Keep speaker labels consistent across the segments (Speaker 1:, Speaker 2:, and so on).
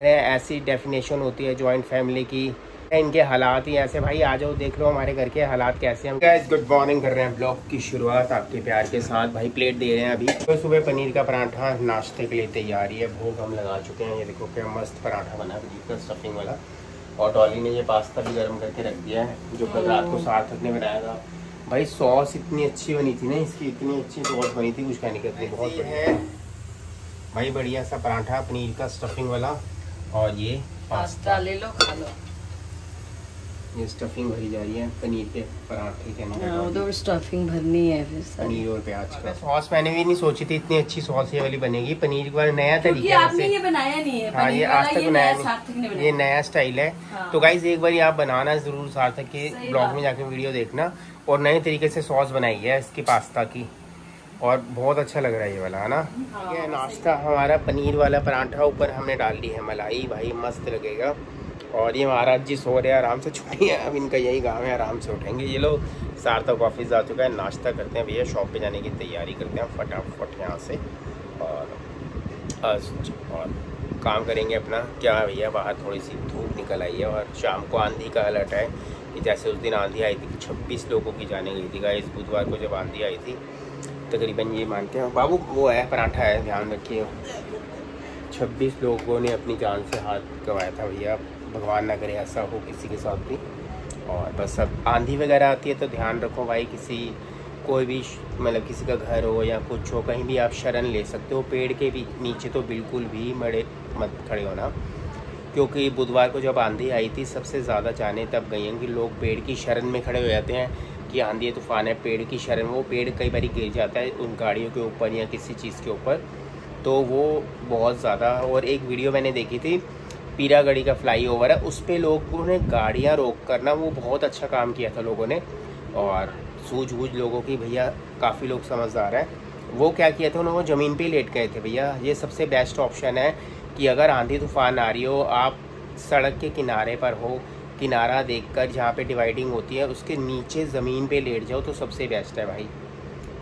Speaker 1: ऐसी डेफिनेशन होती है जॉइंट फैमिली की। इनके हालात ही ऐसे। भाई आ जाओ देख लो हमारे घर के हालात कैसे हैं। गाइस गुड मॉर्निंग, कर रहे हैं ब्लॉग की शुरुआत आपके प्यार के साथ। भाई प्लेट दे रहे हैं अभी। तो सुबह पनीर का पराठा नाश्ते के लिए तैयारी है। भूख हम लगा चुके हैं। ये देखो क्या मस्त पराठा बना है पनीर का स्टफिंग वाला। और डॉली ने ये पास्ता भी गर्म करके रख दिया है जो कल रात को सार्थक ने बनाया था। भाई सॉस इतनी अच्छी बनी थी ना, इसकी इतनी अच्छी सॉस बनी थी, कुछ कहने की बहुत है भाई। बढ़िया सा पराठा पनीर का स्टफिंग वाला। और ये
Speaker 2: पास्ता ले लो खा लो।
Speaker 1: ये स्टफिंग भरी जा रही है पनीर के पराठे के अंदर।
Speaker 2: तो स्टफिंग भरनी है फिर
Speaker 1: पनीर और प्याज का सॉस। मैंने भी नहीं सोची थी इतनी अच्छी सॉस ये वाली बनेगी। पनीर का नया तरीका
Speaker 2: आपने ये बनाया नहीं है।
Speaker 1: हाँ, ये आज तक बनाया नहीं, ये नया स्टाइल है।
Speaker 2: हाँ।
Speaker 1: तो गाइस एक बार आप बनाना जरूर, सार्थक के ब्लॉग में जाके वीडियो देखना। और नए तरीके से सॉस बनाई है इसकी पास्ता की, और बहुत अच्छा लग रहा है ये वाला, है ना।
Speaker 2: हाँ,
Speaker 1: ये नाश्ता हमारा पनीर वाला पराठा, ऊपर हमने डाल दी है मलाई। भाई मस्त लगेगा। और ये महाराज जी सो रहे हैं आराम से, छुट्टी है अब इनका, यही काम है, आराम से उठेंगे ये लोग। सार्थक ऑफिस जा चुका है, नाश्ता करते हैं भैया, शॉप पे जाने की तैयारी करते हैं फटाफट यहाँ से। और काम करेंगे अपना। क्या भैया बाहर थोड़ी सी धूप निकल आई है और शाम को आंधी का अलर्ट है कि जैसे उस दिन आंधी आई थी 26 लोगों की जाने गई थी। गाइस बुधवार को जब आंधी आई थी तकरीबन, ये मानते हैं बाबू वो है पराठा है, ध्यान रखिए, 26 लोगों ने अपनी जान से हाथ गंवाया था भैया। भगवान ना करे ऐसा हो किसी के साथ भी। और बस अब आंधी वगैरह आती है तो ध्यान रखो भाई, कोई भी मतलब किसी का घर हो या कुछ हो, कहीं भी आप शरण ले सकते हो। पेड़ के भी नीचे तो बिल्कुल भी मत खड़े होना, क्योंकि बुधवार को जब आंधी आई थी सबसे ज़्यादा जाने तब गई हैं कि लोग पेड़ की शरण में खड़े हो जाते हैं कि आंधी तूफान है, पेड़ की शरण में। वो पेड़ कई बार गिर जाता है उन गाड़ियों के ऊपर या किसी चीज़ के ऊपर, तो वो बहुत ज़्यादा। और एक वीडियो मैंने देखी थी, पीरागढ़ी का फ्लाईओवर है, उस पर लोगों ने गाड़ियाँ रोक करना, वो बहुत अच्छा काम किया था लोगों ने। और सूझबूझ लोगों की भैया, काफ़ी लोग समझदार हैं। वो क्या किया था, उन्होंने ज़मीन पे लेट गए थे भैया। ये सबसे बेस्ट ऑप्शन है कि अगर आंधी तूफान आ रही हो, आप सड़क के किनारे पर हो, किनारा देखकर जहाँ पे डिवाइडिंग होती है उसके नीचे ज़मीन पे लेट जाओ तो सबसे बेस्ट है भाई।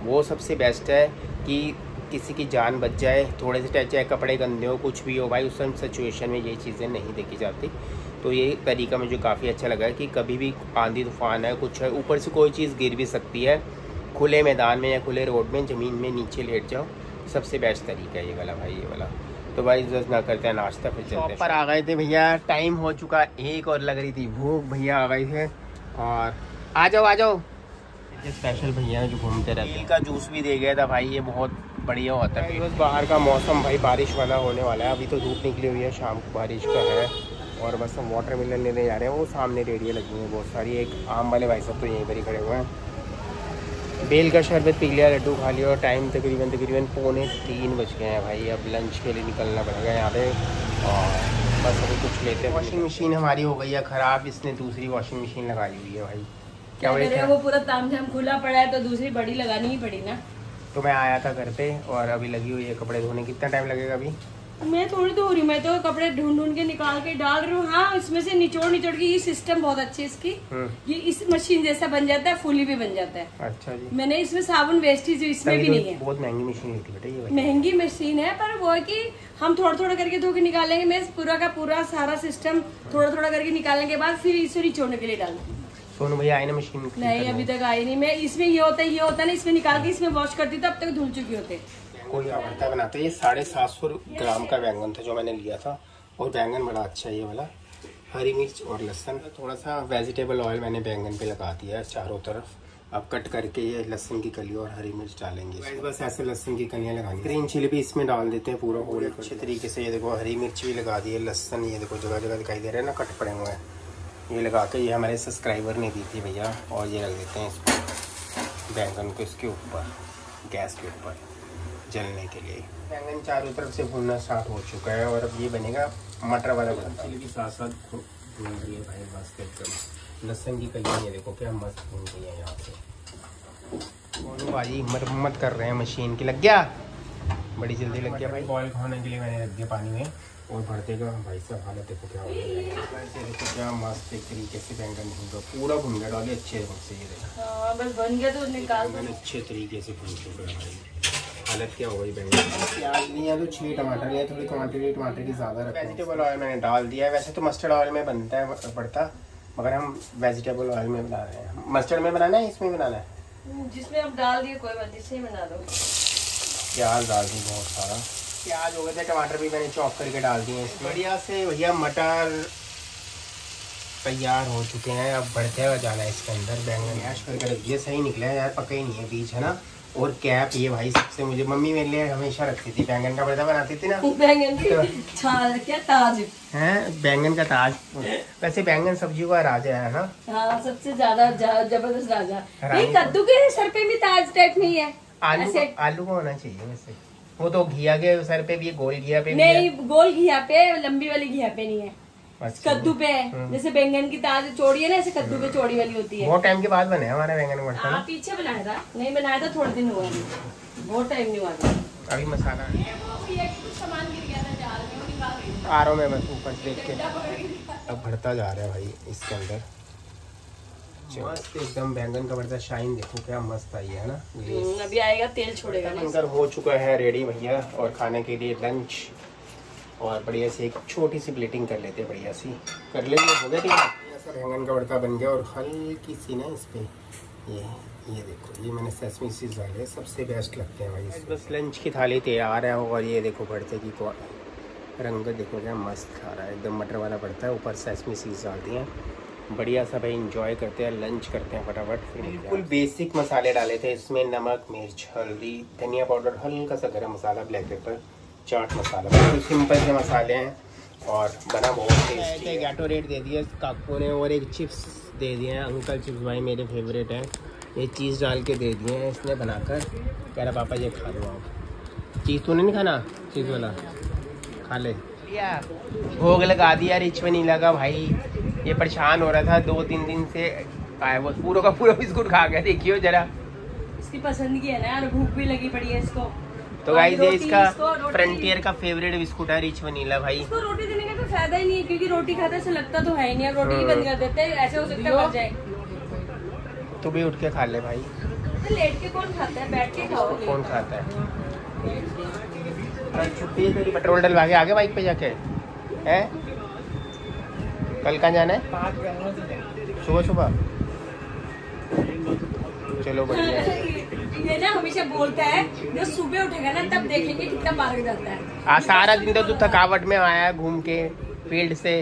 Speaker 1: वो सबसे बेस्ट है कि किसी की जान बच जाए। थोड़े से चाहे कपड़े गंदे हो, कुछ भी हो भाई, उस सिचुएशन में ये चीज़ें नहीं देखी जाती। तो ये तरीका मुझे काफ़ी अच्छा लगा है कि कभी भी आंधी तूफान है, कुछ है, ऊपर से कोई चीज़ गिर भी सकती है, खुले मैदान में या खुले रोड में ज़मीन में नीचे लेट जाओ, सबसे बेस्ट तरीका है ये वाला भाई, ये वाला। तो भाई जस्ट ना करते हैं नाश्ता, फिर चलते हैं। पर आ गए थे भैया, टाइम हो चुका 1 और लग रही थी भूख। भैया आ गए थे और आ जाओ स्पेशल भैया जो घूमते रहते हैं। का जूस भी दे गया था भाई, ये बहुत बढ़िया होता है। बस बाहर का मौसम भाई बारिश वाला होने वाला है। अभी तो धूप निकली हुई है, शाम को बारिश का है। और बस हम वाटर मिलन लेने जा रहे हैं। वो सामने रेडियो लगी हुई है बहुत सारी। एक आम वाले भाई साहब तो यहीं पर ही खड़े हुए हैं। बेल का शरबत पी लिया, लड्डू खा लिया। और टाइम तकरीबन 2:45 बज गए हैं भाई। अब लंच के लिए निकलना पड़ेगा यहाँ पे। और बस अभी कुछ लेते हैं। वॉशिंग मशीन हमारी हो गई है ख़राब, इसने दूसरी वॉशिंग मशीन लगाई हुई है भाई। क्या
Speaker 2: वो पूरा तामझाम खुला पड़ा है तो दूसरी बड़ी लगानी ही पड़ी ना।
Speaker 1: तो मैं आया था घर पे और अभी लगी हुई है कपड़े धोने। कितना टाइम लगेगा अभी?
Speaker 2: मैं थोड़ी धो रही हूँ, मैं तो कपड़े ढूंढ के निकाल के डाल रही हूँ। हाँ, इसमें से निचोड़ के ये सिस्टम बहुत अच्छी है इसकी। ये इस मशीन जैसा बन जाता है, फुली भी बन जाता है।
Speaker 1: अच्छा जी।
Speaker 2: मैंने इसमें साबुन वेस्टेज इसमें भी नहीं है।
Speaker 1: बहुत महंगी मशीन है बेटा ये।
Speaker 2: महंगी मशीन है, पर वो है कि हम थोड़ा करके धो के निकालेंगे। मैं पूरा का पूरा सारा सिस्टम थोड़ा करके निकालने के बाद फिर इसे निचोड़ने के लिए डालूंगी।
Speaker 1: सोनू भैया आए ना मशीन?
Speaker 2: नहीं अभी तक आई नहीं। मैं इसमें ये होता है ना, इसमें निकाल के इसमें वॉश करती तो अब तक धुल चुकी होते।
Speaker 1: कोई आवड़ता बनाते। ये 750 ग्राम का बैंगन था जो मैंने लिया था, और बैंगन बड़ा अच्छा है ये वाला। हरी मिर्च और लहसुन, थोड़ा सा वेजिटेबल ऑयल मैंने बैंगन पे लगा दिया है चारों तरफ। अब कट करके ये लहसुन की कली और हरी मिर्च डालेंगे। बस ऐसे लहसुन की कलियाँ लगानी। ग्रीन चिली भी इसमें डाल देते हैं पूरा अच्छे तरीके से। ये देखो हरी मिर्च भी लगा दी है, लहसुन ये देखो जगह जगह दिखाई दे रहे हैं ना, कट पड़े हुए हैं। ये लगा के, ये हमारे सब्सक्राइबर ने दी थी भैया। और ये रख देते हैं इसको, बैंगन को इसके ऊपर, गैस के ऊपर जलने के लिए। बैंगन चारों तरफ से भूनना स्टार्ट हो चुका है और अब ये बनेगा मटर वाला भरता। चिली के साथ साथ भून रही है भाई मस्त एकदम। लहसुन की कलियाँ ये देखो क्या मस्त भून रही है यहाँ से। कौन भाई मरम्मत कर रहे हैं मशीन की। लग गया, बड़ी जल्दी लग गया भाई। बॉयल खाने के लिए मैंने रख दिया पानी में, और भर देगा भाई साहब। हालत देखो क्या हो रही है, देखो क्या मस्त एक तरीके से बैंगन भून गया, पूरा भून गया। डाली अच्छे से ये देखो,
Speaker 2: बस बन गया तो निकाल दो।
Speaker 1: अच्छे तरीके से भून चुका है भाई। हालत क्या हो गई बैंगन। प्याज लिया तो 6 टमाटर लिया, थोड़ी क्वांटिटी टमाटर की ज़्यादा रखी। वेजिटेबल ऑयल मैंने डाल दिया है। वैसे तो मस्टर्ड ऑयल में बनता है पड़ता, मगर हम वेजिटेबल ऑयल में बना रहे हैं। मस्टर्ड में बनाना है, इसमें बनाना है,
Speaker 2: जिसमें आप डाल दिए कोई बात, इससे बना दो।
Speaker 1: प्याज डाल दी बहुत सारा, प्याज हो गए थे, टमाटर भी मैंने चॉप करके डाल दिए इसमें। बढ़िया से भैया मटर तैयार हो चुके हैं। अब बढ़ते हुए जाना है इसके अंदर। बैंगन मैश करके रखिए, सही निकला है यार, पका ही नहीं है बीज, है ना। और कैप ये भाई सबसे मुझे मम्मी मेरे लिए हमेशा रखती थी, बैंगन का भरता बनाती थी ना,
Speaker 2: बैंगन की छाल क्या ताज
Speaker 1: है, बैंगन का ताज। वैसे बैंगन सब्जियों का राजा है ना।
Speaker 2: हाँ, सबसे ज्यादा जबरदस्त राजा। ये कद्दू के सर पे भी ताज टाइप नहीं है।
Speaker 1: आलू का होना चाहिए वैसे, वो तो घिया के सर पे भी है, गोल घिया पे भी
Speaker 2: नहीं, गोल घिया पे, लंबी वाली घिया पे नहीं है, कद्दू पे है। जैसे बैंगन की ताज चौड़ी है ना, ऐसे कद्दू पे चौड़ी वाली होती है।
Speaker 1: बहुत टाइम के बाद बने हमारे बैंगन का भरता।
Speaker 2: पीछे बनाया था, नहीं बनाया था, थोड़े दिन हुआ, बहुत टाइम नहीं हुआ था।
Speaker 1: अभी मसाला
Speaker 2: सामान गिर गया था,
Speaker 1: आ रहा हूँ मैं बस ऊपर से देख के। अब भरता जा रहा है भाई इसके अंदर, मस्त एकदम बैंगन का भरता। शाइन देखो क्या मस्त आई है ना।
Speaker 2: अभी आएगा, तेल छोड़ेगा ना।
Speaker 1: अंदर हो चुका है रेडी भैया, और खाने के लिए लंच। और बढ़िया से एक छोटी सी प्लेटिंग कर लेते हैं, बढ़िया सी कर लेंगे, हो गया। ऐसा बैंगन का भरता बन गया। और हल्की सी ना इस पे ये देखो, ये मैंने सेसमी सीड्स डाले, सबसे बेस्ट लगते हैं भाई। बस लंच की थाली तैयार है। और ये देखो भरते की रंगत देखो क्या मस्त खा रहा है, एकदम मटर वाला भरता है, ऊपर सेसमी सीड्स डाल दिए हैं। बढ़िया सा भाई इंजॉय करते हैं, लंच करते हैं फटाफट। बिल्कुल बेसिक मसाले डाले थे इसमें, नमक, मिर्च, हल्दी, धनिया पाउडर, हल्का सा गरम मसाला, ब्लैक पेपर, चाट मसाला, बिल्कुल सिंपल से मसाले हैं। और बना बहुत टेस्टी है। गैटोरेट दे दिया काकू ने, और एक चिप्स दे दिए हैं, अंकल चिप्स भाई मेरे फेवरेट हैं। ये चीज़ डाल के दे दिए हैं इसने बनाकर, कह रहा पापा ये खा लो आप। चीज़ तूने नहीं खाना, चीज़ वाला खा ले। भोग लगा दिया रिच वनीला का भाई। ये परेशान हो रहा था 2-3 दिन से, आया वो पूरा का पूरा बिस्कुट खा गया। देखियो जरा,
Speaker 2: इसकी पसंद की है ना यार, भूख भी लगी पड़ी है इसको।
Speaker 1: तो गाइस ये इसका फ्रंटियर का फेवरेट बिस्कुट है रिच वनीला भाई।
Speaker 2: इसको रोटी देने का तो फायदा ही नहीं है, क्योंकि रोटी खाता ऐसा लगता तो है ही नहीं। अब रोटी ही बंद कर देते हैं, ऐसे हो सकता है मर जाए।
Speaker 1: तू भी उठ के खा ले भाई।
Speaker 2: तो लेट के कौन खाता है, बैठ के खाओ।
Speaker 1: कौन खाता है। छुट्टी तेरी, पेट्रोल डलवा के आगे बाइक पे जाके है। कल कहाँ जाना है, सुबह सुबह। चलो बढ़िया है।
Speaker 2: ये ना हमेशा बोलता है जो सुबह उठेगा ना तब देखेंगे कितना पार्क जाता है।
Speaker 1: आज सारा दिन तो तू थकावट में आया घूम के फील्ड से।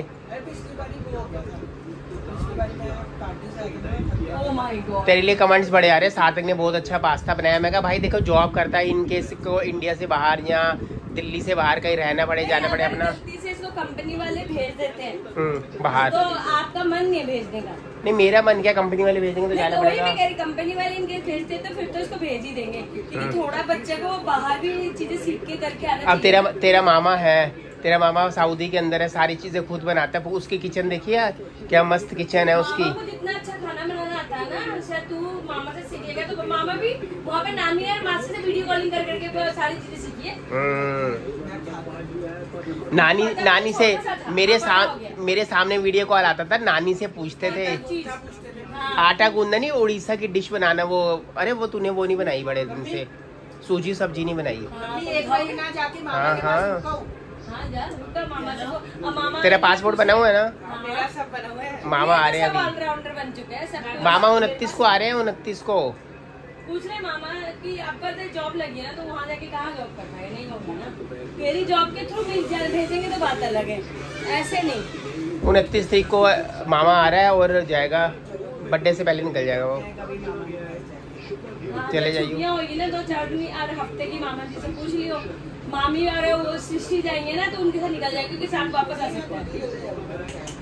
Speaker 1: तेरे लिए कमेंट्स बड़े आ रहे हैं। सार्थक ने बहुत अच्छा पास्ता बनाया। मैं कहा भाई देखो जॉब करता है, इनकेस को इंडिया से बाहर या दिल्ली से बाहर कहीं रहना पड़े, जाना पड़े अपना,
Speaker 2: से इसको कंपनी वाले भेज देते हैं
Speaker 1: बाहर,
Speaker 2: तो आपका मन नहीं है भेजने का।
Speaker 1: नहीं मेरा मन क्या, कंपनी वाले भेजेंगे तो जाना पड़ेगा।
Speaker 2: कंपनी वाले इनके भेजते तो फिर तो इसको भेज ही देंगे, क्योंकि थोड़ा बच्चे को बाहर भी चीजें सीख के करके आना।
Speaker 1: अब तेरा मामा है, तेरा मामा सऊदी के अंदर है, सारी चीजें खुद बनाता है। उसकी किचन देखिए क्या मस्त किचन है उसकी।
Speaker 2: मामा को जितना अच्छा खाना बनाना आता है ना, शायद तू मामा से सीखेगा। तो मामा भी वहाँ पे नानी और मासी से वीडियो कॉलिंग कर करके सारी चीजें सीखी है।
Speaker 1: नानी से मेरे सामने वीडियो कॉल आता था, नानी से पूछते थे आटा गूंदना नहीं, उड़ीसा की डिश बनाना। वो अरे वो तूने वो नहीं बनाई बड़े दिन से, सूजी सब्जी नहीं बनाई। हाँ। तेरा पासपोर्ट बना हुआ है ना?
Speaker 2: मेरा सब बना हुआ है।
Speaker 1: मामा आ रहे हैं अभी,
Speaker 2: ऑलराउंडर बन चुके हैं सब।
Speaker 1: मामा 29 को आ रहे हैं, 29 को।
Speaker 2: पूछ रहे मामा कि आपका तो जॉब लगी है ना, तो वहाँ जाके कहाँ जॉब करना है, नहीं होगा ना। मेरी जॉब के थ्रू भेजेंगे तो बात अलग है, ऐसे नहीं।
Speaker 1: 29 तारीख को मामा आ रहा है और जाएगा, बर्थडे से पहले निकल जाएगा वो। चले जाइए।
Speaker 2: होगी ना 2-4 दिन हफ्ते की, मामा जी से पूछ लियो। मामी और वो सृष्टि जाएंगे ना तो उनके साथ निकल जाएंगे, क्योंकि साथ वापस आ सकते हैं।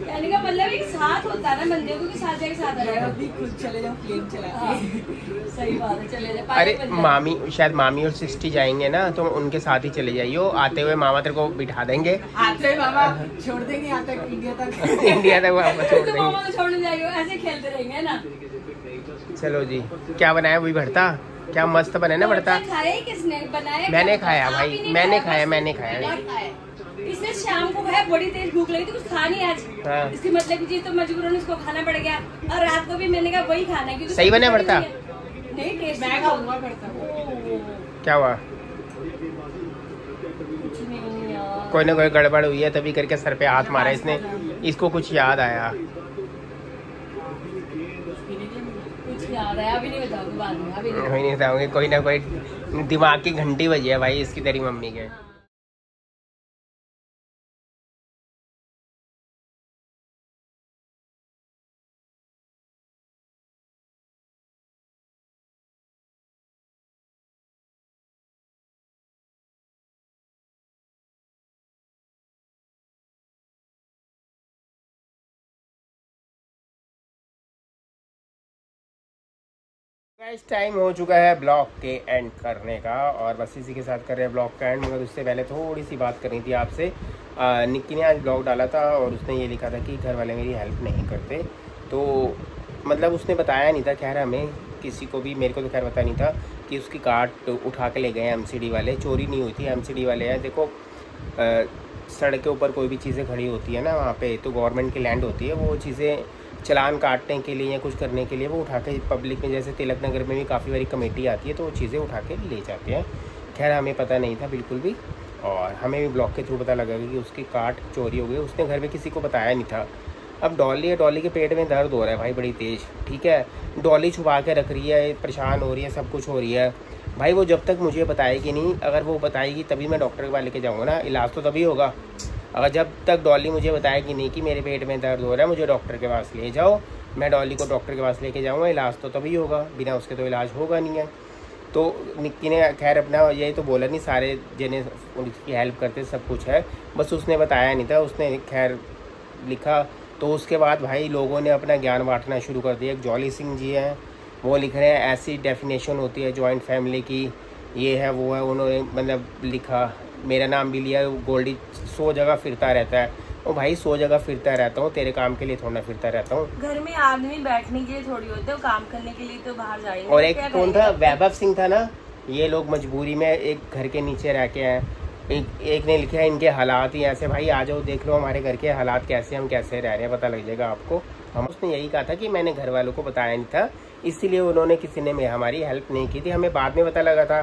Speaker 2: कहने का मतलब एक साथ होता है ना बंदे को, कि साथ जाके साथ आ जाएगा। खुद चले जाओ प्लेन चला के। सही बात है, चले जाओ।
Speaker 1: अरे मामी, शायद मामी और सृष्टि जाएंगे ना, तो उनके साथ ही चले जाइयो। आते हुए मामा तेरे को बिठा देंगे,
Speaker 2: आते हुए मामा छोड़ देंगे यहाँ तक, इंडिया तक।
Speaker 1: इंडिया तक वापस छोड़ देंगे।
Speaker 2: मामा को छोड़ने जाइयो, ऐसे खेलते रहेंगे ना।
Speaker 1: चलो जी, क्या बनाया वही भरता, क्या मस्त बने ना भरता।
Speaker 2: खाया किसने बनाया?
Speaker 1: मैंने खाया भाई, मैंने खाया।
Speaker 2: इसने शाम को खाया, बड़ी तेज भूख लगी थी, कुछ खा नहीं आज।
Speaker 1: हाँ।
Speaker 2: इसकी मतलब की चीज तो मजबूरन इसको खाना पड़ गया। और रात को भी मैंने कहा वही खाना है, क्योंकि
Speaker 1: सही बना भरता।
Speaker 2: नहीं टेस्ट मैं खाऊंगा भरता।
Speaker 1: क्या हुआ? कोई ना कोई गड़बड़ हुई है तभी करके सर पे हाथ मारा इसने, इसको कुछ याद आया।
Speaker 2: कुछ याद आया अभी नहीं बताऊंगी, बाद में अभी
Speaker 1: नहीं बताऊंगी। कोई ना कोई दिमाग की घंटी बजी है भाई इसकी, तेरी मम्मी के। गाइस टाइम हो चुका है ब्लॉग के एंड करने का, और बस इसी के साथ कर रहे हैं ब्लॉग का एंड। मगर उससे पहले थोड़ी सी बात करनी थी आपसे। निक्की ने आज ब्लॉग डाला था और उसने ये लिखा था कि घर वाले मेरी हेल्प नहीं करते। तो मतलब उसने बताया नहीं था, खैर हमें किसी को भी, मेरे को तो खैर पता नहीं था कि उसकी कार्ड उठा के ले गए एमसीडी वाले। चोरी नहीं हुई थी, एमसीडी वाले हैं। देखो सड़क के ऊपर कोई भी चीज़ें खड़ी होती है ना, वहाँ पे तो गवर्नमेंट की लैंड होती है। वो चीज़ें चलान काटने के लिए या कुछ करने के लिए वो उठा के पब्लिक में, जैसे तिलक नगर में भी काफ़ी बारी कमेटी आती है तो वो चीज़ें उठा के ले जाते हैं। खैर हमें पता नहीं था बिल्कुल भी, और हमें भी ब्लॉग के थ्रू पता लगा कि उसकी कार्ड चोरी हो गई। उसने घर में किसी को बताया नहीं था। अब डॉली है, डॉली के पेट में दर्द हो रहा है भाई बड़ी तेज़, ठीक है। डॉली छुपा के रख रही है, परेशान हो रही है, सब कुछ हो रही है भाई। वो जब तक मुझे बताएगी नहीं, अगर वो बताएगी तभी मैं डॉक्टर के पास लेके जाऊँगा ना, इलाज तो तभी होगा। अगर जब तक डॉली मुझे बताएगी नहीं कि मेरे पेट में दर्द हो रहा है, मुझे डॉक्टर के पास ले जाओ, मैं डॉली को डॉक्टर के पास लेके जाऊँगा, इलाज तो तभी होगा, बिना उसके तो इलाज होगा नहीं है। तो निक्की ने खैर अपना यही तो बोला नहीं, सारे जिन्हें उसकी हेल्प करते सब कुछ है, बस उसने बताया नहीं था। उसने खैर लिखा, तो उसके बाद भाई लोगों ने अपना ज्ञान बांटना शुरू कर दिया। एक जॉली सिंह जी हैं, वो लिख रहे हैं ऐसी डेफिनेशन होती है जॉइंट फैमिली की, ये है वो है। उन्होंने मतलब लिखा, मेरा नाम भी लिया, गोल्डी 100 जगह फिरता रहता है। ओ भाई 100 जगह फिरता रहता हूँ, तेरे काम के लिए थोड़ा फिरता रहता हूँ।
Speaker 2: घर में आदमी बैठने के लिए थोड़ी होते हैं, काम करने के लिए तो बाहर जाएंगे।
Speaker 1: और एक कौन था, वैभव सिंह था ना, ये लोग मजबूरी में एक घर के नीचे रह के हैं। एक ने लिखा है इनके हालात ही ऐसे। भाई आ जाओ देख लो हमारे घर के हालात कैसे, हम कैसे रह रहे हैं, पता लग जाएगा आपको। हम उसने यही कहा था कि मैंने घर वालों को बताया नहीं था, इसीलिए उन्होंने किसी ने हमारी हेल्प नहीं की थी, हमें बाद में पता लगा था,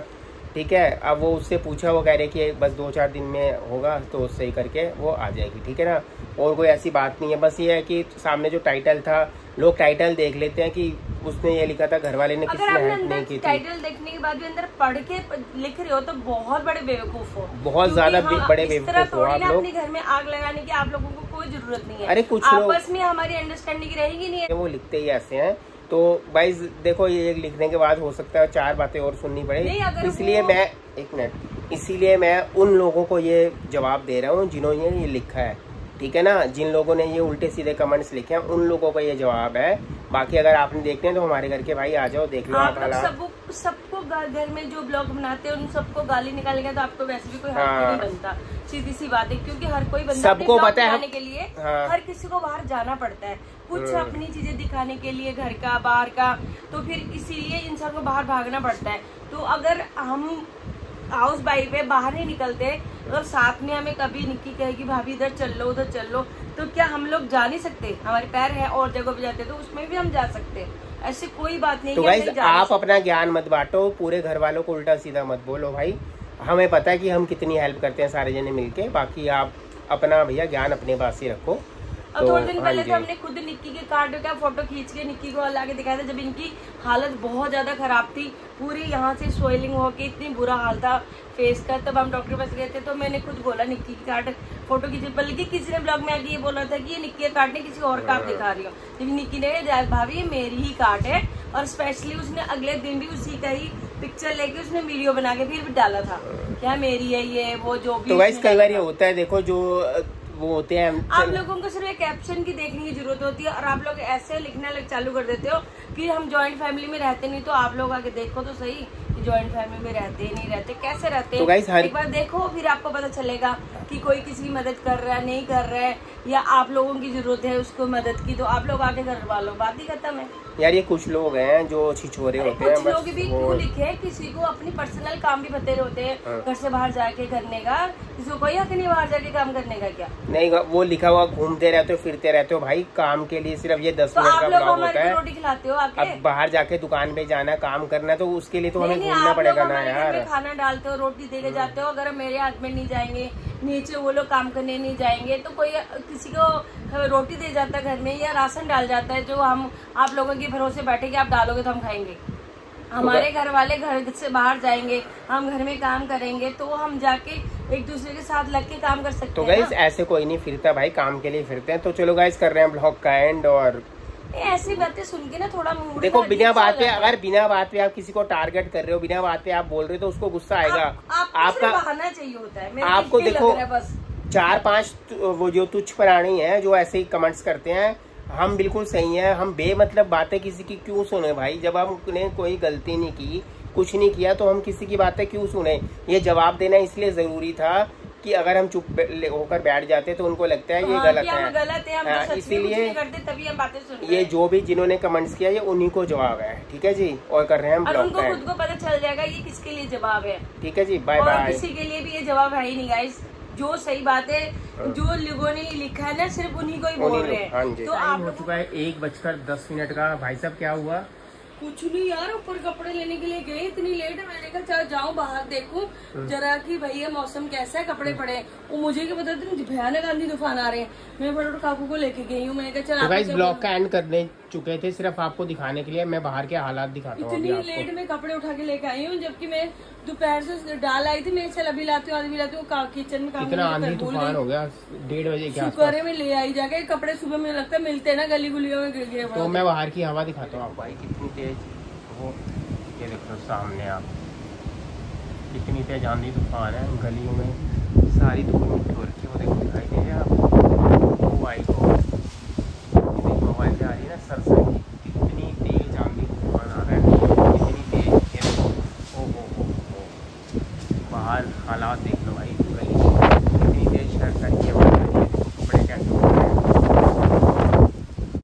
Speaker 1: ठीक है। अब वो उससे पूछा, वो कह रहे कि बस 2-4 दिन में होगा, तो सही करके वो आ जाएगी, ठीक है ना। और कोई ऐसी बात नहीं है, बस ये है कि सामने जो टाइटल था, लोग टाइटल देख लेते हैं कि उसने ये लिखा था घर वाले ने किसी ने हेल्प नहीं की थी।
Speaker 2: टाइटल देखने के बाद भी अंदर पढ़ के लिख रहे हो तो बहुत बड़े बेवकूफ हो,
Speaker 1: बहुत ज्यादा बड़े बेवकूफ हो आप लोग।
Speaker 2: अपने घर में आग लगाने की आप लोगों को कोई जरूरत नहीं है।
Speaker 1: अरे कुछ
Speaker 2: आपस में हमारी अंडरस्टैंडिंग रहेगी नहीं है,
Speaker 1: वो लिखते ही ऐसे हैं। तो भाई देखो ये लिखने के बाद हो सकता है 4 बातें और सुननी पड़े, इसलिए मैं एक मिनट, इसीलिए मैं उन लोगों को ये जवाब दे रहा हूँ जिन्होंने ये लिखा है, ठीक है ना। जिन लोगों ने ये उल्टे सीधे कमेंट्स लिखे हैं उन लोगों का ये जवाब है। बाकी अगर आपने देखते हैं तो हमारे घर के भाई आ जाओ, देख लो आप
Speaker 2: सबको घर में जो ब्लॉग बनाते हैं उन सबको गाली निकालेंगे तो आपको वैसे भी कोई हक नहीं बनता, सीधी सी बात है। क्योंकि हर कोई बंदा
Speaker 1: सबको पता है
Speaker 2: के लिए हर किसी को बाहर जाना पड़ता है, कुछ अपनी चीजें दिखाने के लिए, घर का बाहर का, तो फिर इसीलिए इंसान को बाहर भागना पड़ता है। तो अगर हम हाउस वाइफ है, बाहर नहीं निकलते, अगर साथ में हमें कभी निक्की कहेगी भाभी इधर चल लो उधर चल लो, तो क्या हम लोग जा नहीं सकते? हमारे पैर है और जगह पे जाते तो उसमें भी हम जा सकते, ऐसे कोई बात नहीं।
Speaker 1: तो गाइस आप अपना ज्ञान मत बांटो, पूरे घर वालों को उल्टा सीधा मत बोलो भाई। हमें पता है कि हम कितनी हेल्प करते हैं सारे जने मिलके, बाकी आप अपना भैया ज्ञान अपने पास ही रखो।
Speaker 2: और थोड़े दिन पहले तो हमने खुद निक्की के कार्ड का फोटो खींच के निक्की को लाके दिखाया था, जब इनकी हालत बहुत ज्यादा खराब थी, पूरी यहाँ से स्वेलिंग होके इतनी बुरा हाल था फेस का। तब हम डॉक्टर के पास गए थे तो मैंने खुद बोला निक्की की कार्ड फोटो खींची, बल्कि किसी ने ब्लॉग में आके ये बोला था कि ये निक्की का कार्ड नहीं किसी और का आप दिखा रही हो, लेकिन निक्की ने भाभी ये मेरी ही कार्ड है। और स्पेशली उसने अगले दिन भी उसी का ही पिक्चर लेके उसने वीडियो बना के फिर भी डाला था, क्या मेरी है ये वो जो भी।
Speaker 1: तो गाइस कई बार ये होता है, देखो जो वो होते हैं,
Speaker 2: आप लोगों को सिर्फ एक कैप्शन की देखने की जरूरत होती है और आप लोग ऐसे लिखना चालू कर देते हो कि हम जॉइंट फैमिली में रहते नहीं। तो आप लोग आगे देखो तो सही, जॉइंट फैमिली में रहते नहीं रहते, कैसे रहते हैं, तो एक बार देखो फिर आपको पता चलेगा कि कोई किसी की मदद कर रहा है नहीं कर रहा है, या आप लोगों की जरूरत है उसको मदद की, तो आप लोग आके करवा लो, बात ही खत्म है
Speaker 1: यार। ये कुछ लोग हैं जो छिछोरे होते हैं,
Speaker 2: कुछ लोग भी क्यों लिखे, किसी को अपनी पर्सनल काम भी बतेरे होते हैं घर से बाहर जाके करने का, किसी को कोई हक नहीं बाहर जाके काम करने का। क्या
Speaker 1: नहीं, वो लिखा हुआ घूमते रहते हो फिरते रहते हो भाई, काम के लिए सिर्फ ये 10
Speaker 2: तो
Speaker 1: मिनट
Speaker 2: आप
Speaker 1: का
Speaker 2: लोग
Speaker 1: ब्लॉग
Speaker 2: हमारे
Speaker 1: होता है।
Speaker 2: रोटी खिलाते हो आके,
Speaker 1: अब बाहर जाके दुकान पे जाना, काम करना, तो उसके लिए तो हमें
Speaker 2: नहीं,
Speaker 1: घूमना
Speaker 2: आप
Speaker 1: पड़ेगा
Speaker 2: लोग
Speaker 1: ना
Speaker 2: हमारे घर
Speaker 1: यार।
Speaker 2: में खाना डालते हो, रोटी देके जाते हो, अगर मेरे हस्बैंड नहीं जाएंगे नीचे, वो लोग काम करने नहीं जाएंगे, तो कोई किसी को रोटी दे जाता है घर में, या राशन डाल जाता है जो हम आप लोगों के भरोसे बैठे कि आप डालोगे तो हम खाएंगे। हमारे घर वाले घर से बाहर जाएंगे, हम घर में काम करेंगे, तो हम जाके एक दूसरे के साथ लग के काम कर सकते हैं।
Speaker 1: तो गाइस ऐसे कोई नहीं फिरता भाई, काम के लिए फिरते हैं। तो चलो गाइस कर रहे हैं ब्लॉग का एंड। और
Speaker 2: ऐसी बातें सुन के ना थोड़ा मूड
Speaker 1: देखो, बिना बात पे अगर बिना बात पे आप किसी को टारगेट कर रहे हो, बिना बात पे आप बोल रहे हो, तो उसको गुस्सा आएगा।
Speaker 2: आपका बहाना चाहिए होता है,
Speaker 1: आपको देखो 4-5 वो जो तुच्छ प्राणी है जो ऐसे ही कमेंट्स करते हैं, हम बिल्कुल सही है, हम बेमतलब बातें किसी की क्यों सुने भाई। जब हमने कोई गलती नहीं की, कुछ नहीं किया, तो हम किसी की बातें क्यों सुने। ये जवाब देना इसलिए जरूरी था कि अगर हम चुप होकर बैठ जाते तो उनको लगता है ये गलत है, इसीलिए
Speaker 2: तभी हम बातें सुन रहे
Speaker 1: ये जो भी जिन्होंने कमेंट्स किया ये उन्हीं को जवाब है। ठीक है जी, और कर रहे हैं हम ब्लॉग
Speaker 2: उनको खुद को पता चल जाएगा ये किसके लिए जवाब है।
Speaker 1: ठीक है जी, बाय बाय।
Speaker 2: किसी के लिए भी ये जवाब है ही नहीं गाइस, जो सही बात है जो लोगों ने लिखा है ना सिर्फ उन्हीं को ही बोल रहे हैं।
Speaker 1: हाँ जी,
Speaker 2: तो आप
Speaker 1: हो चुका है 1:10 का। भाई साहब क्या हुआ?
Speaker 2: कुछ नहीं यार, ऊपर कपड़े लेने के लिए गए, इतनी लेट है, मैंने कहा चल जाऊं बाहर देखूं जरा कि भैया मौसम कैसा है, कपड़े पड़े। वो मुझे क्या पता था भयानक आंधी तूफान आ रहे हैं। मैं फटाफट काकू को लेके गई हूँ, मैंने कहा चल।
Speaker 1: तो ब्लॉग का एंड करने चुके थे, सिर्फ आपको दिखाने के लिए मैं बाहर के हालात दिखाता हूँ।
Speaker 2: इतनी लेट में कपड़े उठा के लेके आई हूँ, जबकि मैं दोपहर से डाल आई थी। मैं चल अभी लाती हूँ, आज भी लाती हूँ, किचन में काम
Speaker 1: इतना आंधी तूफान हो गया 1:30 बजे के आसपास।
Speaker 2: शुक्र है मैं ले आई जाके कपड़े, सुबह में लगता है मिलते हैं ना गली गुलियों में गिर गए।
Speaker 1: तो मैं बाहर की हवा दिखाता हूँ आपको भाई, कितनी तेज वो, ये देखो सामने आप, कितनी तेज आंधी तूफान है। गलियों में सारी धूल मिट्टी हो रखी है, वो देखो दिखाई दे रहा है आपको।